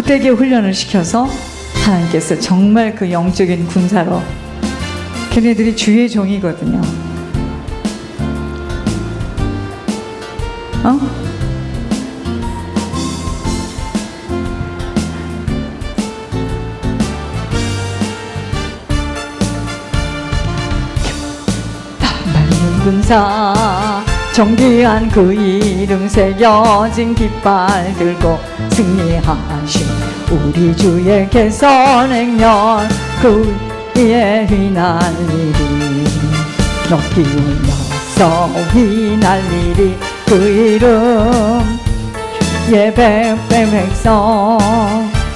호되게 훈련을 시켜서 하나님께서 정말 그 영적인 군사로, 걔네들이 주의 종이거든요. 탐나는 군사 정귀한 그 이름 새겨진 깃발 들고 승리하신 우리 주의 개선행렬, 그 위에 휘날리리, 높이 올려서 휘날리리 그 이름. 백성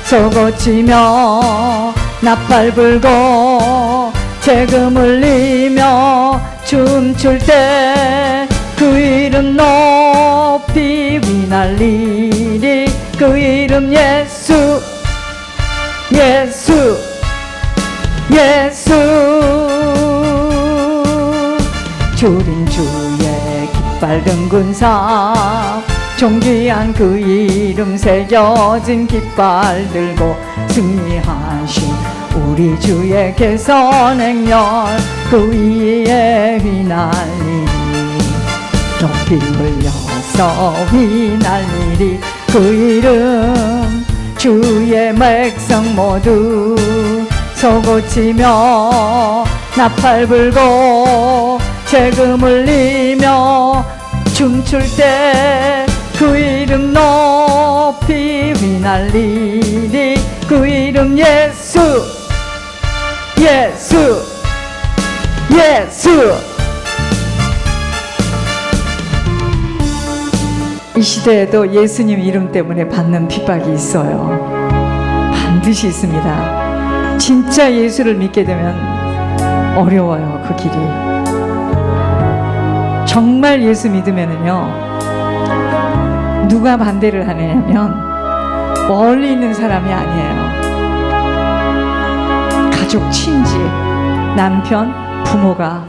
쏘고치며 나팔 불고 재금 울리며 춤출 때 그 이름 높이 휘날리리, 그 이름 예수, 예수, 예수. 주린 주의 깃발 든 군사, 존귀한 그 이름 새겨진 깃발 들고 승리하신 우리 주의 개선행렬, 그 위에 휘날리리, 높이 올려서 휘날리리 그 이름. 주의 백성 모두 쏘고치며 나팔 불고 재금 울리며 춤출 때 그 이름 높이 휘날리리, 그 이름 예수, 예수, 예수. 이 시대에도 예수님 이름 때문에 받는 핍박이 있어요. 반드시 있습니다. 진짜 예수를 믿게 되면 어려워요, 그 길이. 정말 예수 믿으면은요, 누가 반대를 하느냐면 멀리 있는 사람이 아니에요. 가족, 친지, 남편, 부모가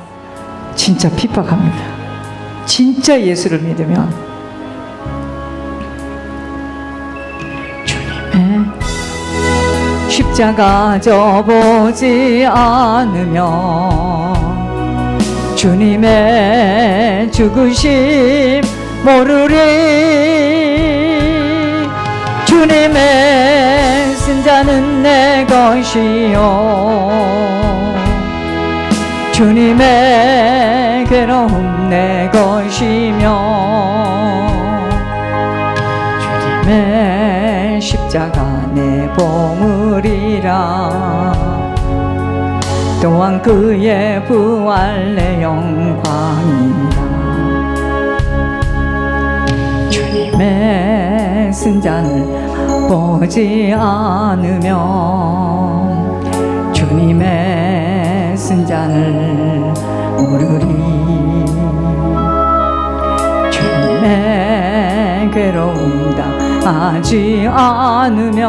진짜 핍박합니다. 진짜 예수를 믿으면. 주님의 십자가 져보지 않으면 주님의 죽으심 모르리. 주님의 쓴 자는 내 것이요, 주님의 괴로움 내 것이며, 주님의 십자가 내 보물이라. 또한 그의 부활 내 영광이라. 주님의 쓴 잔을 보지 않으면 주님의 쓴 잔을 모르리. 주님의 괴로움 당하지 않으면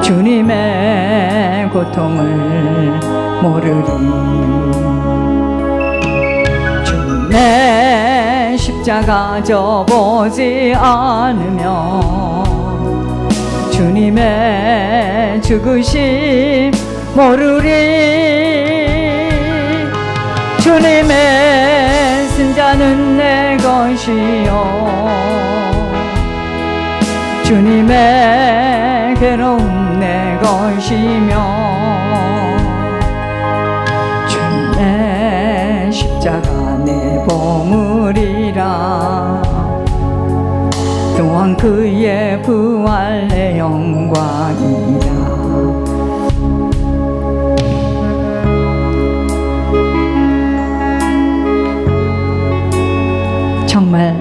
주님의 고통을 모르리. 주님의 십자가 져보지 않으면 주님의 죽으심 모르리. 주님의 쓴 자는 내 것이요, 주님의 괴로움 내 것이며, 주님의 십자가 내 보물이라. 또한 그의 부활 내 영광이라. 정말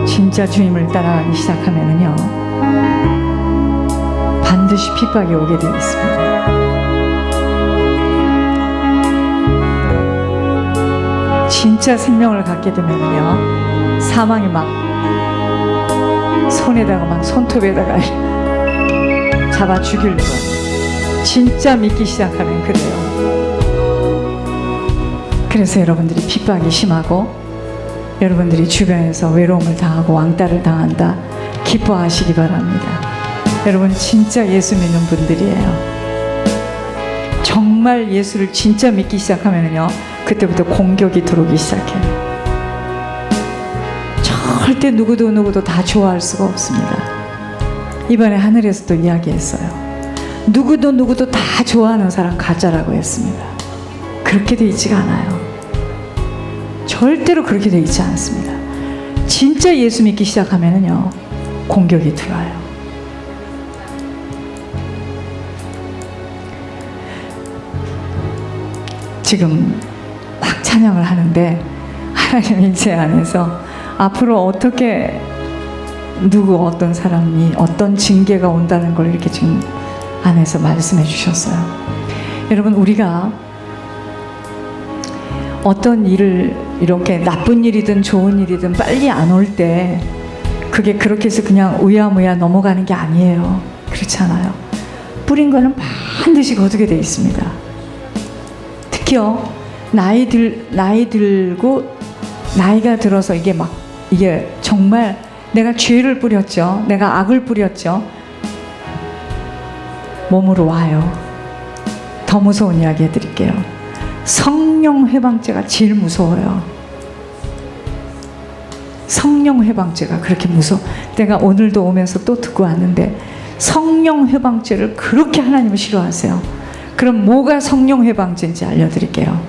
진짜 주님을 따라가기 시작하면은요, 반드시 핍박이 오게 되어 있습니다. 진짜 생명을 갖게 되면은요, 사망이 막 손에다가 막 손톱에다가 잡아 죽이려고. 진짜 믿기 시작하면 그래요. 그래서 여러분들이 핍박이 심하고 여러분들이 주변에서 외로움을 당하고 왕따를 당한다, 기뻐하시기 바랍니다. 여러분 진짜 예수 믿는 분들이에요. 정말 예수를 진짜 믿기 시작하면요, 그때부터 공격이 들어오기 시작해요. 절대 누구도 다 좋아할 수가 없습니다. 이번에 하늘에서도 이야기했어요. 누구도 다 좋아하는 사람 가짜라고 했습니다. 그렇게 돼 있지가 않아요. 절대로 그렇게 돼 있지 않습니다. 진짜 예수 믿기 시작하면요, 공격이 들어와요. 지금 막 찬양을 하는데 하나님이 제 안에서 앞으로 어떻게 어떤 사람이 어떤 징계가 온다는 걸 이렇게 지금 안에서 말씀해 주셨어요. 여러분, 우리가 어떤 일을 이렇게 나쁜 일이든 좋은 일이든 빨리 안 올 때 그게 그렇게 해서 그냥 우야무야 넘어가는 게 아니에요. 그렇지 않아요. 뿌린 거는 반드시 거두게 돼 있습니다. 특히요, 나이 들고 나이가 들어서 이게 정말 내가 죄를 뿌렸죠. 내가 악을 뿌렸죠. 몸으로 와요. 더 무서운 이야기 해드릴게요. 성령 회방죄가 제일 무서워요. 성령 회방죄가 그렇게 무서워. 내가 오늘도 오면서 또 듣고 왔는데 성령 회방죄를 그렇게 하나님은 싫어하세요. 그럼 뭐가 성령 회방죄인지 알려드릴게요.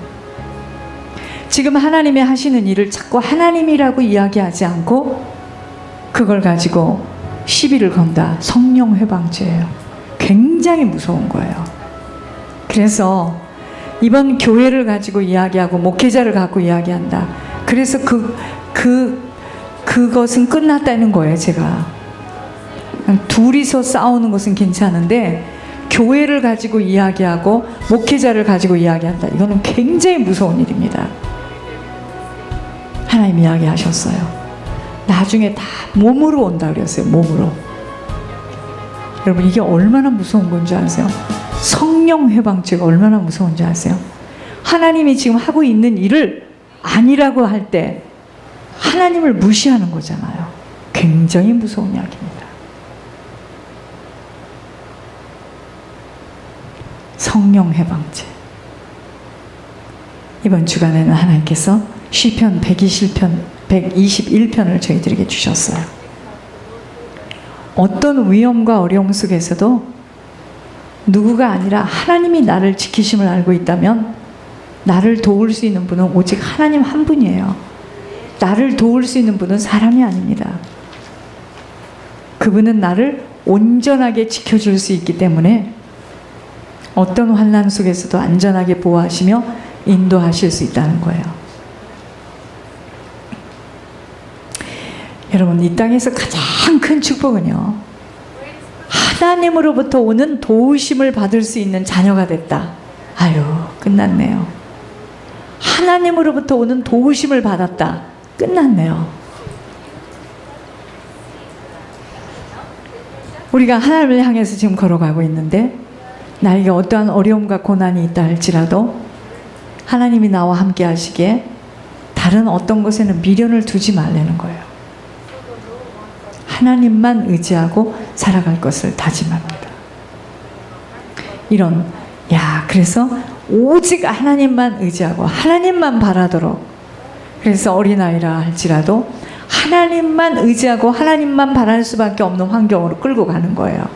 지금 하나님이 하시는 일을 자꾸 하나님이라고 이야기하지 않고 그걸 가지고 시비를 건다. 성령 회방죄예요. 굉장히 무서운 거예요. 그래서 이번 교회를 가지고 이야기하고 목회자를 갖고 이야기한다. 그래서 그것은 끝났다는 거예요. 제가 둘이서 싸우는 것은 괜찮은데 교회를 가지고 이야기하고 목회자를 가지고 이야기한다. 이거는 굉장히 무서운 일입니다. 하나님 이야기하셨어요. 나중에 다 몸으로 온다 그랬어요. 몸으로. 여러분, 이게 얼마나 무서운 건지 아세요? 성령 회방죄가 얼마나 무서운지 아세요? 하나님이 지금 하고 있는 일을 아니라고 할 때 하나님을 무시하는 거잖아요. 굉장히 무서운 이야기입니다. 성령 회방죄. 이번 주간에는 하나님께서 시편 121편을 저희들에게 주셨어요. 어떤 위험과 어려움 속에서도 누구가 아니라 하나님이 나를 지키심을 알고 있다면 나를 도울 수 있는 분은 오직 하나님 한 분이에요. 나를 도울 수 있는 분은 사람이 아닙니다. 그분은 나를 온전하게 지켜줄 수 있기 때문에 어떤 환난 속에서도 안전하게 보호하시며 인도하실 수 있다는 거예요. 여러분, 이 땅에서 가장 큰 축복은요, 하나님으로부터 오는 도우심을 받을 수 있는 자녀가 됐다. 아유, 끝났네요. 하나님으로부터 오는 도우심을 받았다. 끝났네요. 우리가 하나님을 향해서 지금 걸어가고 있는데 나에게 어떠한 어려움과 고난이 있다 할지라도 하나님이 나와 함께 하시기에 다른 어떤 것에는 미련을 두지 말라는 거예요. 하나님만 의지하고 살아갈 것을 다짐합니다. 그래서 오직 하나님만 의지하고 하나님만 바라도록, 그래서 어린아이라 할지라도 하나님만 의지하고 하나님만 바랄 수밖에 없는 환경으로 끌고 가는 거예요.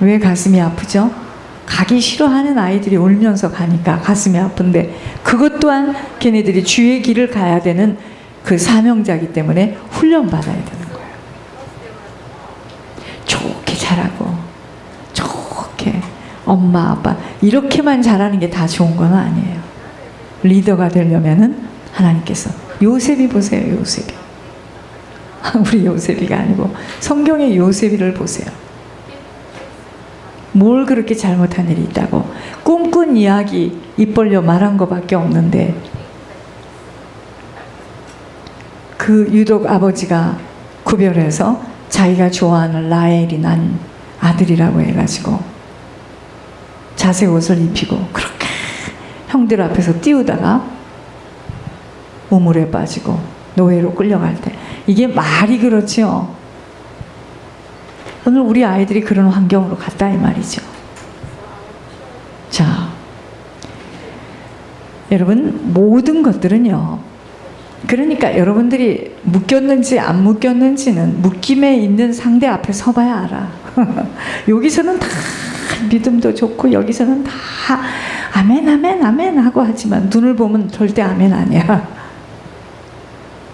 왜 가슴이 아프죠? 가기 싫어하는 아이들이 울면서 가니까 가슴이 아픈데 그것 또한 걔네들이 주의 길을 가야 되는 그 사명자이기 때문에 훈련받아야 되는 거예요. 좋게 자라고 좋게 엄마 아빠 이렇게만 잘하는 게 다 좋은 건 아니에요. 리더가 되려면은 하나님께서 요셉이 보세요. 요셉이 우리 요셉이가 아니고 성경의 요셉이를 보세요. 뭘 그렇게 잘못한 일이 있다고 꿈꾼 이야기 입 벌려 말한 것밖에 없는데 그 유독 아버지가 구별해서 자기가 좋아하는 라헬이 난 아들이라고 해가지고 자색 옷을 입히고 그렇게 형들 앞에서 띄우다가 우물에 빠지고 노예로 끌려갈 때 이게 말이 그렇지요. 오늘 우리 아이들이 그런 환경으로 갔다 이 말이죠. 자, 여러분, 모든 것들은요, 그러니까 여러분들이 묶였는지 안 묶였는지는 묶임에 있는 상대 앞에 서봐야 알아. 여기서는 다 믿음도 좋고 여기서는 다 아멘 아멘 아멘 하고 하지만 눈을 보면 절대 아멘 아니야.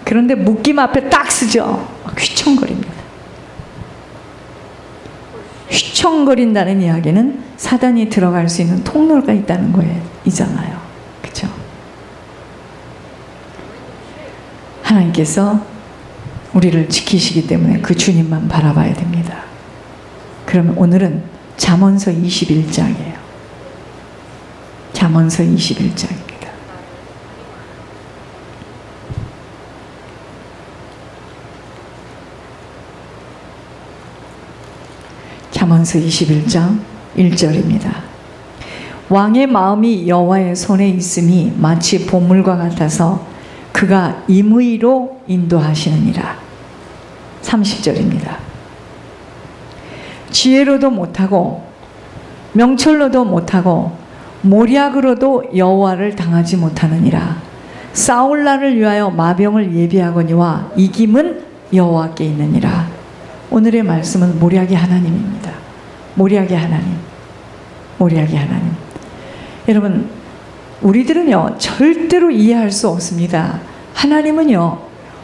그런데 묶임 앞에 딱 쓰죠. 휘청거립니다. 휘청거린다는 이야기는 사단이 들어갈 수 있는 통로가 있다는 거예요. 이잖아요. 그렇죠? 하나님께서 우리를 지키시기 때문에 그 주님만 바라봐야 됩니다. 그러면 오늘은 잠언서 21장이에요. 잠언서 21장입니다. 잠언서 21장 1절입니다. 왕의 마음이 여호와의 손에 있음이 마치 보물과 같아서 그가 임의로 인도하시느니라. 30절입니다. 지혜로도 못하고 명철로도 못하고 모략으로도 여호와를 당하지 못하느니라. 싸울 날을 위하여 마병을 예비하거니와 이김은 여호와께 있느니라. 오늘의 말씀은 모략의 하나님입니다. 모략의 하나님, 모략의 하나님. 여러분, 우리들은요 절대로 이해할 수 없습니다. 하나님은요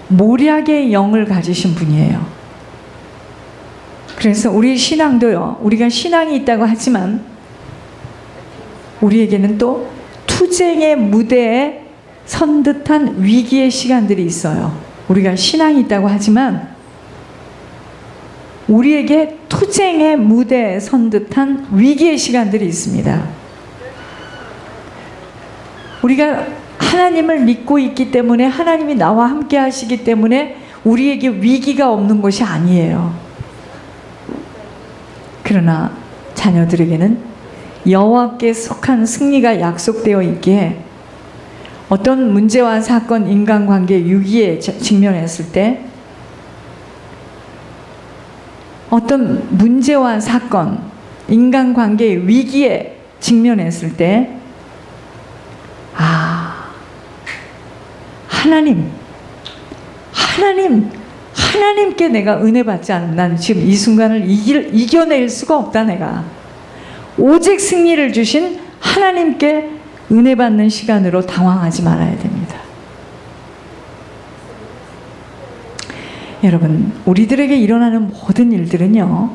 모략의 영을 가지신 분이에요. 그래서 우리 신앙도요, 우리가 신앙이 있다고 하지만 우리에게는 또 투쟁의 무대에 선 듯한 위기의 시간들이 있어요. 우리가 신앙이 있다고 하지만 우리에게 투쟁의 무대에 선 듯한 위기의 시간들이 있습니다. 우리가 하나님을 믿고 있기 때문에, 하나님이 나와 함께 하시기 때문에 우리에게 위기가 없는 것이 아니에요. 그러나 자녀들에게는 여호와께 속한 승리가 약속되어 있기에 어떤 문제와 사건, 인간관계 위기에 직면했을 때, 어떤 문제와 사건, 인간관계 위기에 직면했을 때, 하나님께 내가 은혜 받지 않으면 난 지금 이 순간을 이겨낼 수가 없다. 내가 오직 승리를 주신 하나님께 은혜 받는 시간으로 당황하지 말아야 됩니다. 여러분, 우리들에게 일어나는 모든 일들은요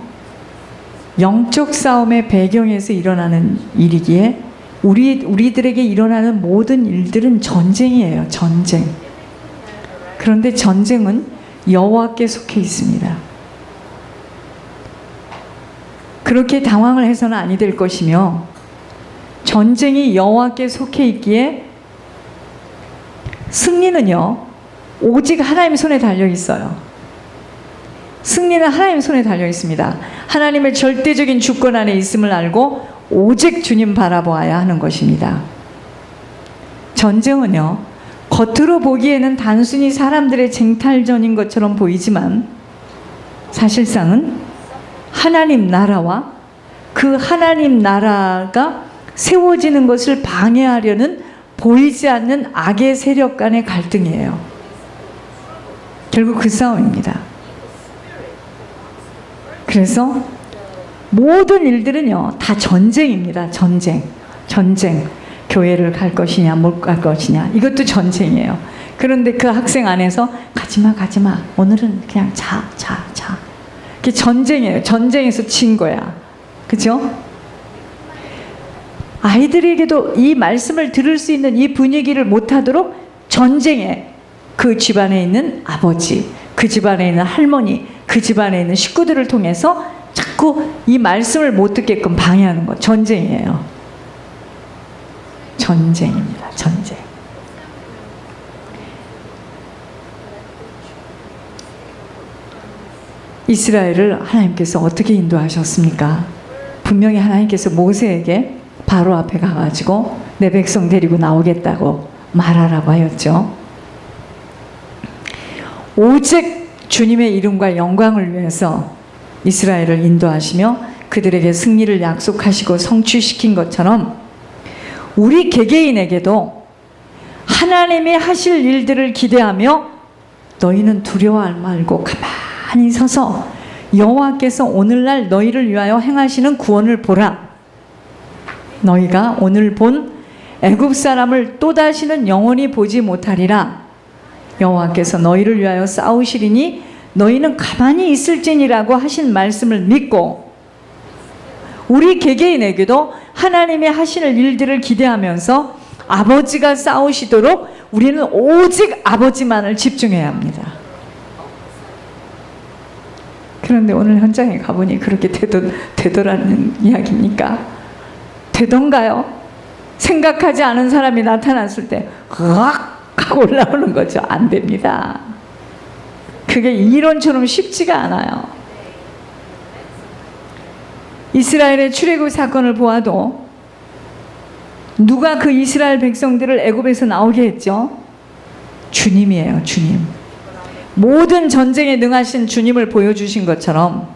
영적 싸움의 배경에서 일어나는 일이기에 우리들에게 일어나는 모든 일들은 전쟁이에요. 전쟁. 그런데 전쟁은 여호와께 속해 있습니다. 그렇게 당황을 해서는 아니 될 것이며, 전쟁이 여호와께 속해 있기에 승리는요 오직 하나님 손에 달려 있어요. 승리는 하나님 손에 달려 있습니다. 하나님의 절대적인 주권 안에 있음을 알고 오직 주님 바라보아야 하는 것입니다. 전쟁은요 겉으로 보기에는 단순히 사람들의 쟁탈전인 것처럼 보이지만 사실상은 하나님 나라와 그 하나님 나라가 세워지는 것을 방해하려는 보이지 않는 악의 세력 간의 갈등이에요. 결국 그 싸움입니다. 그래서 모든 일들은요 다 전쟁입니다. 전쟁. 교회를 갈 것이냐 못 갈 것이냐, 이것도 전쟁이에요. 그런데 그 학생 안에서 가지마 오늘은 그냥 자. 그게 전쟁이에요. 전쟁에서 진 거야. 그죠? 아이들에게도 이 말씀을 들을 수 있는 이 분위기를 못하도록 전쟁에 그 집안에 있는 아버지, 그 집안에 있는 할머니, 그 집안에 있는 식구들을 통해서 자꾸 이 말씀을 못 듣게끔 방해하는 거. 전쟁이에요. 전쟁입니다. 전쟁. 이스라엘을 하나님께서 어떻게 인도하셨습니까? 분명히 하나님께서 모세에게 바로 앞에 가가지고 내 백성 데리고 나오겠다고 말하라고 하였죠. 오직 주님의 이름과 영광을 위해서 이스라엘을 인도하시며 그들에게 승리를 약속하시고 성취시킨 것처럼 우리 개개인에게도 하나님이 하실 일들을 기대하며 너희는 두려워할 말고 가만히 서서 여호와께서 오늘날 너희를 위하여 행하시는 구원을 보라. 너희가 오늘 본 애굽 사람을 또다시는 영원히 보지 못하리라. 여호와께서 너희를 위하여 싸우시리니 너희는 가만히 있을지니라고 하신 말씀을 믿고 우리 개개인에게도 하나님이 하시는 일들을 기대하면서 아버지가 싸우시도록 우리는 오직 아버지만을 집중해야 합니다. 그런데 오늘 현장에 가보니 그렇게 되더라는 이야기입니까? 되던가요? 생각하지 않은 사람이 나타났을 때 으악 하고 올라오는 거죠. 안 됩니다. 그게 이론처럼 쉽지가 않아요. 이스라엘의 출애굽 사건을 보아도 누가 그 이스라엘 백성들을 애굽에서 나오게 했죠? 주님이에요. 주님. 모든 전쟁에 능하신 주님을 보여주신 것처럼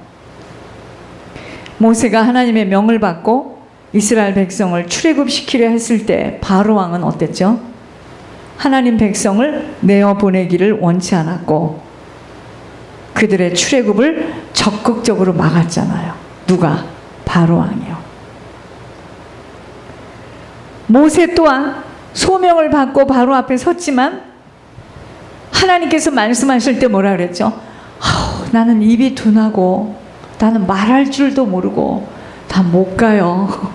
모세가 하나님의 명을 받고 이스라엘 백성을 출애굽시키려 했을 때 바로 왕은 어땠죠? 하나님 백성을 내어보내기를 원치 않았고 그들의 출애굽을 적극적으로 막았잖아요. 누가? 바로 왕이요. 모세 또한 소명을 받고 바로 앞에 섰지만 하나님께서 말씀하실 때 뭐라 그랬죠? 나는 입이 둔하고 나는 말할 줄도 모르고 다 못 가요.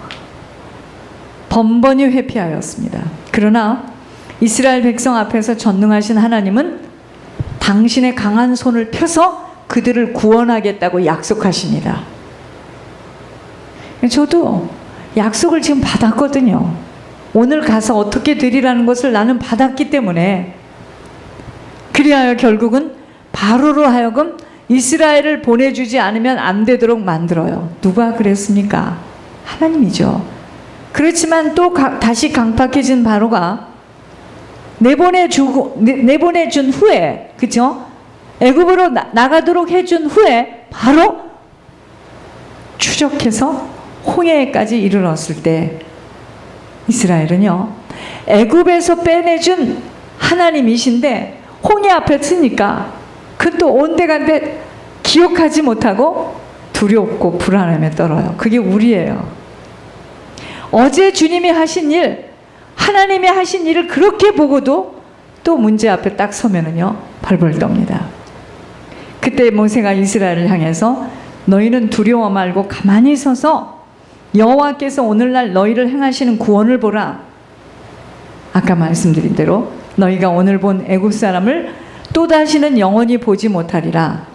번번이 회피하였습니다. 그러나 이스라엘 백성 앞에서 전능하신 하나님은 당신의 강한 손을 펴서 그들을 구원하겠다고 약속하십니다. 저도 약속을 지금 받았거든요. 오늘 가서 어떻게 되리라는 것을 나는 받았기 때문에 그리하여 결국은 바로로 하여금 이스라엘을 보내주지 않으면 안 되도록 만들어요. 누가 그랬습니까? 하나님이죠. 그렇지만 또 다시 강팍해진 바로가 내보내준 후에, 그죠? 애굽으로 나가도록 해준 후에 바로 추적해서 홍해까지 이르렀을 때 이스라엘은요, 애굽에서 빼내준 하나님이신데 홍해 앞에 서니까 그 또 온데간데 기억하지 못하고 두렵고 불안함에 떨어요. 그게 우리예요. 어제 주님이 하신 일, 하나님이 하신 일을 그렇게 보고도 또 문제 앞에 딱 서면은요, 벌벌 떱니다. 그때 모세가 이스라엘을 향해서 너희는 두려워 말고 가만히 서서 여호와께서 오늘날 너희를 행하시는 구원을 보라. 아까 말씀드린 대로 너희가 오늘 본 애굽 사람을 또다시는 영원히 보지 못하리라.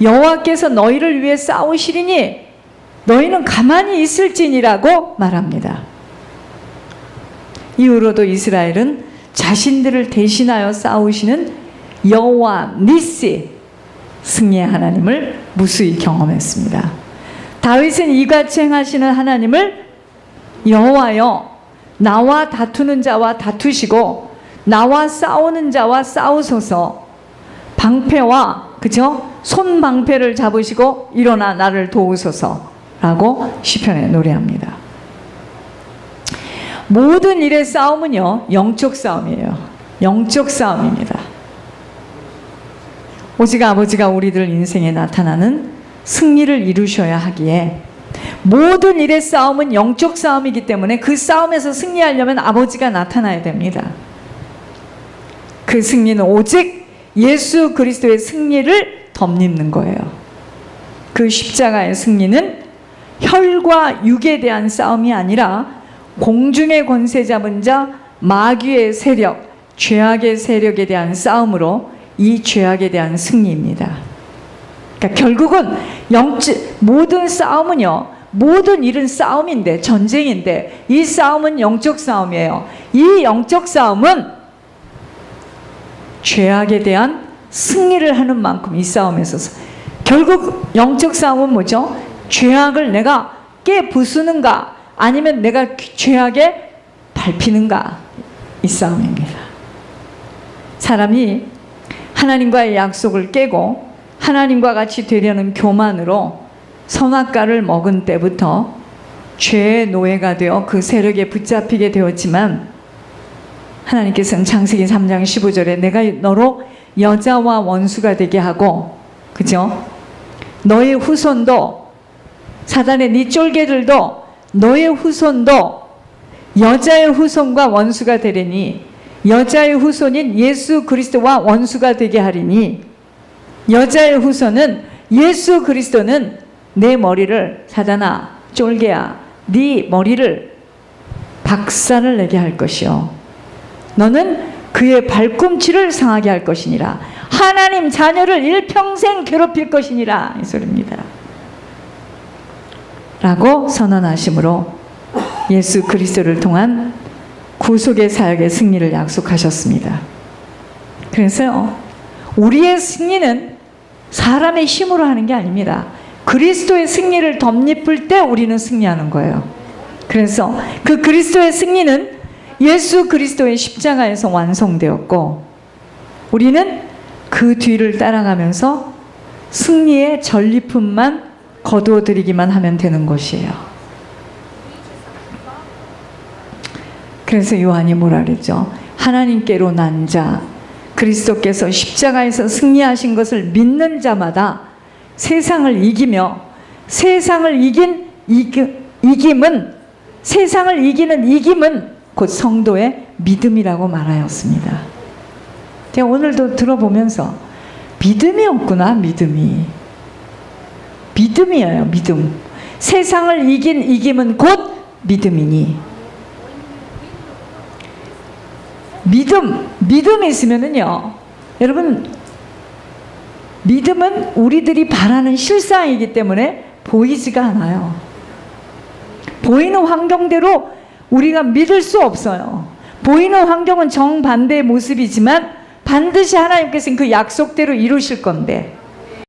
여호와께서 너희를 위해 싸우시리니 너희는 가만히 있을지니라고 말합니다. 이후로도 이스라엘은 자신들을 대신하여 싸우시는 여호와 니시, 승리의 하나님을 무수히 경험했습니다. 다윗은 이같이 행하시는 하나님을 여호와여, 나와 다투는 자와 다투시고 나와 싸우는 자와 싸우소서, 방패와 그죠? 손 방패를 잡으시고 일어나 나를 도우소서 라고 시편에 노래합니다. 모든 일의 싸움은요, 영적 싸움이에요. 영적 싸움입니다. 오직 아버지가 우리들 인생에 나타나는 승리를 이루셔야 하기에 모든 일의 싸움은 영적 싸움이기 때문에 그 싸움에서 승리하려면 아버지가 나타나야 됩니다. 그 승리는 오직 예수 그리스도의 승리를 덧입는 거예요. 그 십자가의 승리는 혈과 육에 대한 싸움이 아니라 공중의 권세 잡은 자, 마귀의 세력, 죄악의 세력에 대한 싸움으로 이 죄악에 대한 승리입니다. 그러니까 결국은 모든 싸움은요, 모든 일은 싸움인데, 전쟁인데 이 싸움은 영적 싸움이에요. 이 영적 싸움은 죄악에 대한 승리를 하는 만큼 이 싸움에서 결국 영적 싸움은 뭐죠? 죄악을 내가 깨부수는가 아니면 내가 죄악에 밟히는가, 이 싸움입니다. 사람이 하나님과의 약속을 깨고 하나님과 같이 되려는 교만으로 선악과를 먹은 때부터 죄의 노예가 되어 그 세력에 붙잡히게 되었지만, 하나님께서는 창세기 3장 15절에 내가 너로 여자와 원수가 되게 하고, 그죠? 너의 후손도, 사단의 네 쫄개들도 너의 후손도 여자의 후손과 원수가 되리니, 여자의 후손인 예수 그리스도와 원수가 되게 하리니, 여자의 후손은 예수 그리스도는 내 머리를, 사단아, 쫄개야, 네 머리를 박살을 내게 할 것이요, 너는 그의 발꿈치를 상하게 할 것이니라. 하나님 자녀를 일평생 괴롭힐 것이니라, 이 소리입니다. 라고 선언하심으로 예수 그리스도를 통한 구속의 사역의 승리를 약속하셨습니다. 그래서 우리의 승리는 사람의 힘으로 하는 게 아닙니다. 그리스도의 승리를 덧입을 때 우리는 승리하는 거예요. 그래서 그 그리스도의 승리는 예수 그리스도의 십자가에서 완성되었고, 우리는 그 뒤를 따라가면서 승리의 전리품만 거두어 드리기만 하면 되는 것이에요. 그래서 요한이 뭐라 그랬죠? 하나님께로 난 자, 그리스도께서 십자가에서 승리하신 것을 믿는 자마다 세상을 이기며, 세상을 세상을 이기는 이김은 곧 성도의 믿음이라고 말하였습니다. 제가 오늘도 들어보면서 믿음이 없구나, 믿음이에요, 믿음. 세상을 이긴 이김은 곧 믿음이니, 믿음이 있으면은요, 여러분, 믿음은 우리들이 바라는 실상이기 때문에 보이지가 않아요. 보이는 환경대로 우리가 믿을 수 없어요. 보이는 환경은 정반대의 모습이지만 반드시 하나님께서는 그 약속대로 이루실 건데,